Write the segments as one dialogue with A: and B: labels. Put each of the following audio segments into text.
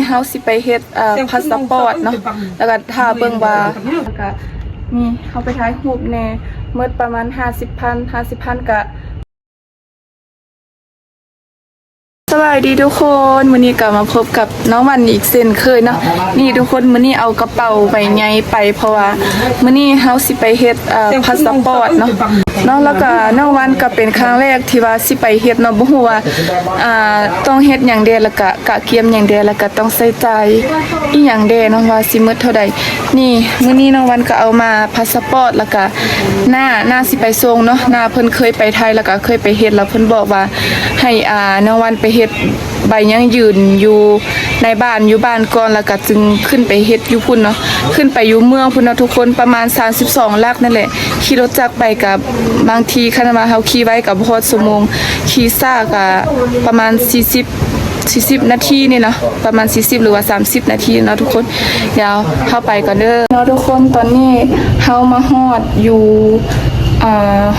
A: เฮาสิไปเฮ็ดพาสปอร์ตเนาะแล้วก็ถ้าเบิ่งว่าแล้วก็มีเฮาไปถ่ายรูปแน่เมื่อประมาณ50,000ก็สวัสดีทุกคนมื้อนี้ก็มาพบกับน้องวันอีกเช่นเคยเนาะนี่ทุกคนมื้อนี้เอากระเป๋าใบใหญ่ไปเพราะว่ามื้อนี้เฮาสิไปเฮ็ดพาสปอร์ตเนาะแล้วก็น้องวันก็เป็นครั้งแรกที่ว่าสิไปเฮ็ดเนาะบ่ฮู้ว่าต้องเฮ็ดหยังแดแล้วก็กะเกียมหยังแดแล้วก็ต้องใส่ใจอีหยังแดเนาะว่าสิหมดเท่าใดนี่มื้อนี้น้องวันก็เอามาพาสปอร์ตแล้วก็หน้าสิไปส่งเนาะหน้าเพิ่นเคยไปไทยแล้วก็เคยไปเฮ็ดแล้วเพิ่นบอกว่าให้น้องวันไปเฮ็ดใบยังยืนอยู่ในบ้านอยู่บ้านก่อนแล้วก็จึงขึ้นไปเฮ็ดอยู่พุ่นเนาะขึ้นไปอยู่เมืองพุ่นเนาะทุกคนประมาณ32ลักนั่นแหละขี่รถจักรไปกับบางทีคันว่าเฮาขี่ไว้กับฮอดชั่วโมงขี่ซ่าก็ประมาณ40นาทีนี่เนาะประมาณ40หรือว่า30นาทีเนาะทุกคนเดี๋ยวเข้าไปก่อนเด้อเนาะทุกคนตอนนี้เฮามาฮอดอยู่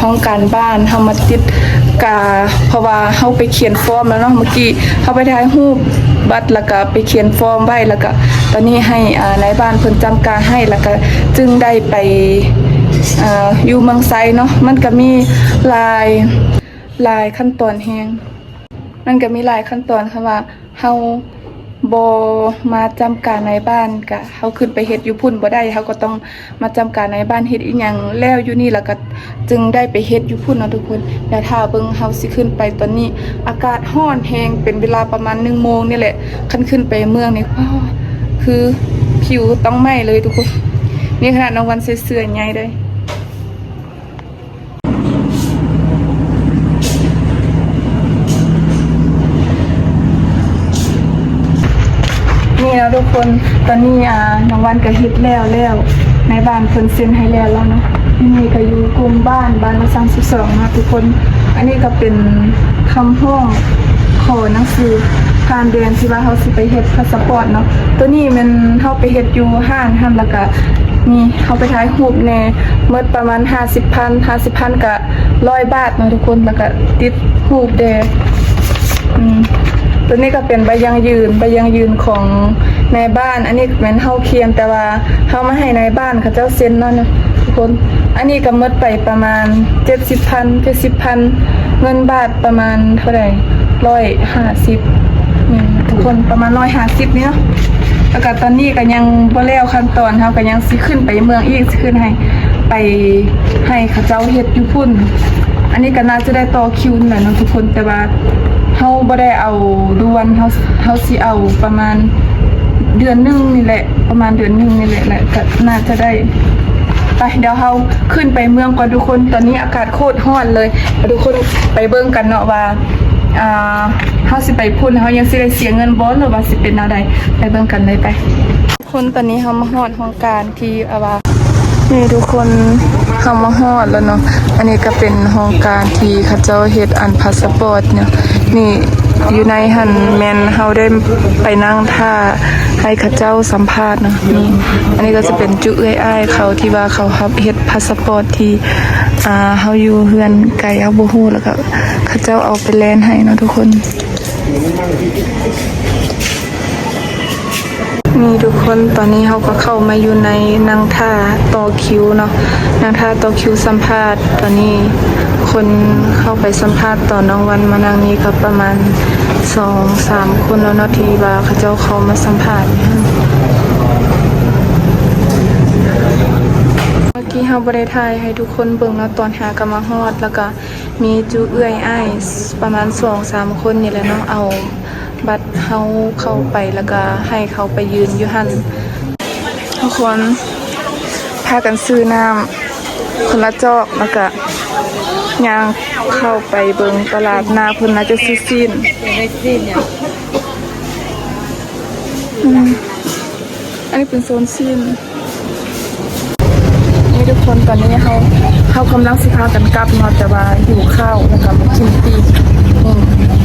A: ห้องการบ้านเฮามาติดกาเพราะว่าเฮาไปเขียนฟอร์มแล้วเนาะเมื่อกี้เฮาไปถ่ายรูปบัตรแล้วก็ไปเขียนฟอร์มไว้แล้วก็ตอนนี้ให้นายบ้านเพิ่นจำการให้แล้วก็จึงได้ไปอยู่เมืองไซเนาะมันก็มีหลายขั้นตอนแฮงมันก็มีหลายขั้นตอนค่ะว่าเฮาบ่มาจำการในบ้านก็เฮาขึ้นไปเฮ็ดอยู่พุ่นบ่ได้เฮาก็ต้องมาจำการในบ้านเฮ็ดอีหยังแล้วอยู่นี่แล้วก็จึงได้ไปเฮ็ดอยู่พุ่นเนาะทุกคนเดี๋ยวถ้าเบิ่งเฮาสิขึ้นไปตอนนี้อากาศร้อนแฮงเป็นเวลาประมาณ 1 โมงนี่แหละคันขึ้นไปเมืองนี่คือผิวต้องไหม้เลยทุกคนนี่ขนาดน้องวันใส่เสื้อใหญ่เลยนี่นะทุกคนตอนนี้น้องวันก็เฮ็ดแล้วในบ้านเพิ่นเซ็นให้แล้วเนาะนี่ก็อยู่กลุ่มบ้านละ32นะทุกคนอันนี้ก็เป็นคำห้องขอหนังสือผ่านเดือนที่ว่าเฮาสิไปเฮ็ดพาสปอร์ตเนาะตัวนี้มันเฮาไปเฮ็ดอยู่ห้างแล้วก็นี่เฮาไปถ่ายรูปแน่เมื่อประมาณ50,000ก็100 บาทเนาะทุกคนแล้วก็ติดรูปแดตัวนี้ก็เป็นใบยังยืนของนายบ้านอันนี้เหมือนเฮาเคียนแต่ว่าเฮามาให้นายบ้านเขาเจ้าเซ็นเนาะทุกคนอันนี้ก็หมดไปประมาณ70,000เงินบาทประมาณเท่าไหร่150นี่ทุกคนประมาณ150นี่เนาะแล้วก็ตอนนี้ก็ยังบ่แล้วขั้นตอนเฮาก็ยังสิขึ้นไปเมืองอีกสิขึ้นให้เขาเจ้าเฮ็ดอยู่พุ่นอันนี้ก็น่าจะได้ต่อคิวหน่อยเนาะทุกคนแต่ว่าเฮาบ่ได้เอาด่วนเฮาสิเอาประมาณเดือนนึงนี่แหละประมาณเดือนนึงนี่แหละก็น่าจะได้ไปเดี๋ยวเฮาขึ้นไปเมืองก่อนทุกคนตอนนี้อากาศโคตรร้อนเลยทุกคนไปเบิ่งกันเนาะว่าเฮาสิไปพุ่นเฮายังสิได้เสียเงินบ่หรือว่าสิเป็นแนวใดไปเบิ่งกันเลยไปทุกคนตอนนี้เฮามาฮอดห้องการที่ว่านี่ทุกคนเข้ามาฮอดแล้วเนาะอันนี้ก็เป็นห้องการที่เขาเจ้าเฮ็ดอันพาสปอร์ตเนี่ยนี่อยู่ในหันแม่นเฮาได้ไปนั่งท่าให้เขาเจ้าสัมภาษณ์เนาะนี่อันนี้ก็จะเป็นจุอ้ายเขาที่ว่าเขาเฮ็ดพาสปอร์ตที่เฮาอยู่เฮือนไกลเอาบ่ฮู้แล้วก็เขาเจ้าเอาไปแลนให้เนาะทุกคนนี่ทุกคนตอนนี้เขาก็เข้ามาอยู่ในนางท่าต่อคิวเนาะนางท่าต่อคิวสัมภาษณ์ตอนนี้คนเข้าไปสัมภาษณ์ต่อน้องวันมานั่งนี้ก็ประมาณ 2-3 คนแล้วเนาะที่ว่าเขาเจ้าเข้ามาสัมภาษณ์เมื่อกี้เฮาบ่ได้ถ่ายให้ทุกคนเบิ่งแล้วตอนหากะมาฮอดแล้วก็มีจูเอื้อยอ้ายประมาณ 2-3 คนนี่แหละเนาะเอาบัตรเฮาเข้าไปแล้วก็ให้เขาไปยืนอยู่หั่นทุกคนพากันซื้อน้ำคนละจอกแล้วก็ย่างเข้าไปเบิ่งตลาดนาเพิ่นน่าจะซื้อซีนอันนี้เป็นโซนซีนนี่ทุกคนตอนนี้เขากำลังสิพากันกลับเนาะแต่ว่าหิวข้าวแล้วก็มากินปิ้ง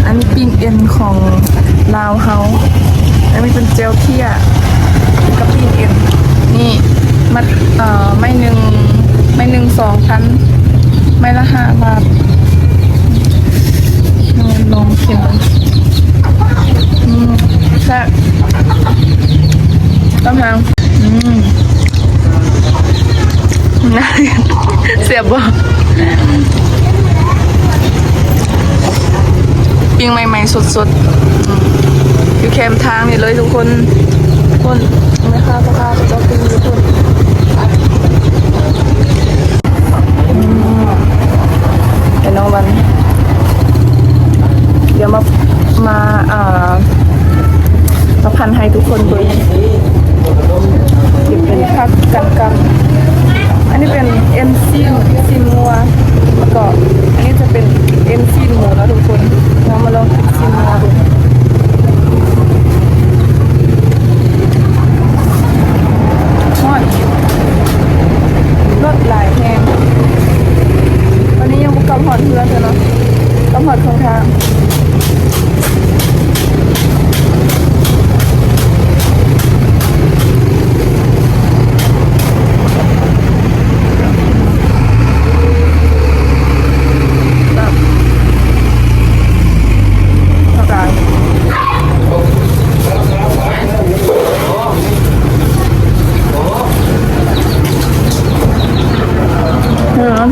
A: อันนี้ปิ้งเอ็นของลาวเฮาอันนี้เป็นเจลเคี่ยกับปิ้งเอ็นนี่มันไม่หนึ่ง2,000ไม่ละ5 บาทลองกินแซ่บ กำลังน่าเสียบบ่ปิ้งใหม่ๆสดๆอยู่แคมป์ทางนี่เลยทุกคนไม่ค่าพ่อค้าจะปิ้งทุกคนเดี๋ยวน้องวันเดี๋ยวมาพันให้ทุกคนดูเป็นผักกันอันนี้เป็นเอ็นซีนงัวแล้วก็อันนี้จะเป็นเอ็นซีนหมูนะทุกคนเรามาลองซีนงัวดูทอดรสหลายแห้งวันนี้ยังบุกกำหอดเพื่อนเลยเนาะกำหอดของทาง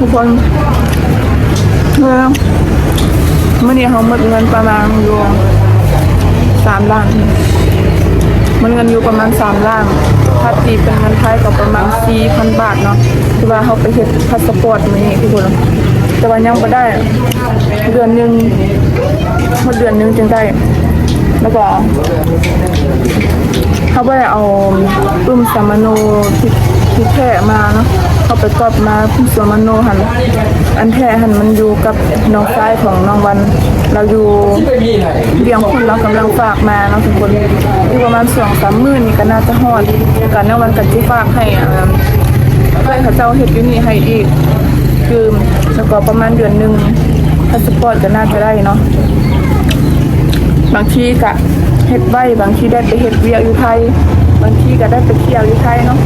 A: ทุกคนเมื่อนี้เขาหมดเงินประมาณอยู่3 ล้านมันเงินอยู่ประมาณ3 ล้านถ้าตีเป็นเงินไทยก็ประมาณ 4,000 บาทเนาะที่ว่าเขาไปเฮ็ดพาสปอร์ตมื้อนี้ทุกคนแต่ว่ายังบ่ได้เดือนนึงหมดเดือนนึงจึงได้แล้วก็เขาบ่ได้เอาสามโนที่แท้มาเนาะเขาไปกอบมาสามโนหันอันแท้หันมันอยู่กับน้องชายของน้องวันเราอยู่เบียงคุณเรากำลังฝากมาเนาะทุกคนอยู่ประมาณ2-3 มื้อนี่ก็น่าจะฮอดกันน้องวันก็สิฝากให้เพื่อนเขาเจ้าเฮ็ดอยู่นี่ให้อีกคือแล้วก็ประมาณเดือนนึงพาสปอร์ตก็น่าจะได้เนาะบางทีก็เฮ็ดไว้บางทีได้ไปเฮ็ดเวียกอยู่ไทยบางทีก็ได้ไปเที่ยวอยู่ไทยเนาะ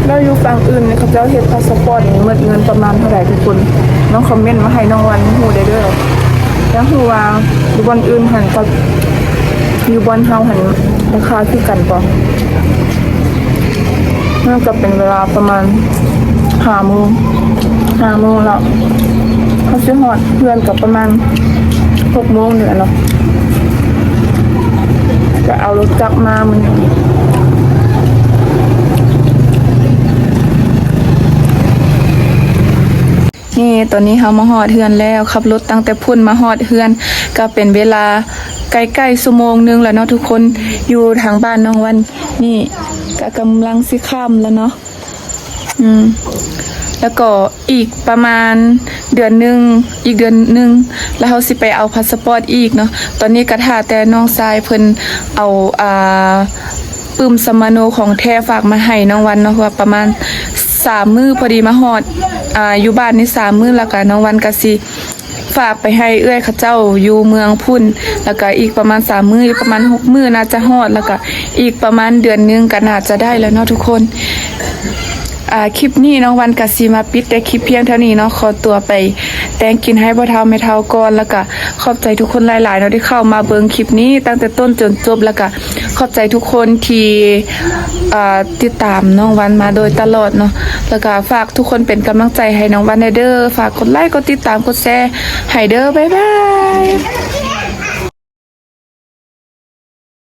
A: แล้วอยู่ฝั่งอื่นเขาเจ้าเฮ็ดพาสปอร์ตนี่หมดเงินประมาณเท่าไหร่ทุกคนน้องคอมเมนต์มาให้น้องวันฮู้ได้เด้อแล้วฮู้ว่าอยู่บนอื่นหันกับอยู่บนเฮาหันราคาคือกันบ่น่าจะเป็นเวลาประมาณ5 โมงแล้วเขาสิฮอดเพื่อนกับประมาณ6 โมงนี่แหละเนาะจะเอารถจักรมามื้อนี้นี่ตอนนี้เขามาฮอดเฮือนแล้วขับรถตั้งแต่พุ่นมาฮอดเฮือนก็เป็นเวลาใกล้ๆชั่วโมงนึงแล้วเนาะทุกคนอยู่ทางบ้านน้องวันนี่ก็กำลังสิค่ำแล้วเนาะแล้วก็อีกประมาณเดือนนึงอีกเดือนนึงแล้วเขาสิไปเอาพาสปอร์ตอีกเนาะตอนนี้ก็ท่าแต่น้องชายเพิ่นเอาสมโนของแท้ฝากมาให้น้องวันเนาะว่าประมาณ3 มื้อพอดีมาฮอดอยู่บ้านนี่3 มื้อแล้วก็น้องวันก็สิฝากไปให้เอื้อยเขาเจ้าอยู่เมืองพุ่นแล้วก็อีกประมาณ3 มื้อประมาณ6 มื้อน่าจะฮอดแล้วก็อีกประมาณเดือนนึงก็น่าจะได้แล้วเนาะทุกคนคลิปนี้น้องวันกับซีมาปิดแต่คลิปเพียงเท่านี้เนาะขอตัวไปแต่งกินให้พ่อเฒ่าแม่เฒ่าก่อนแล้วก็ขอบใจทุกคนหลายๆเนาะที่เข้ามาเบิ่งคลิปนี้ตั้งแต่ต้นจนจบแล้วก็ขอบใจทุกคนที่ติดตามน้องวันมาโดยตลอดเนาะแล้วก็ฝากทุกคนเป็นกำลังใจให้น้องวันเด้อฝากกดไลค์กดติดตามกดแชร์ให้เด้อบ๊ายบาย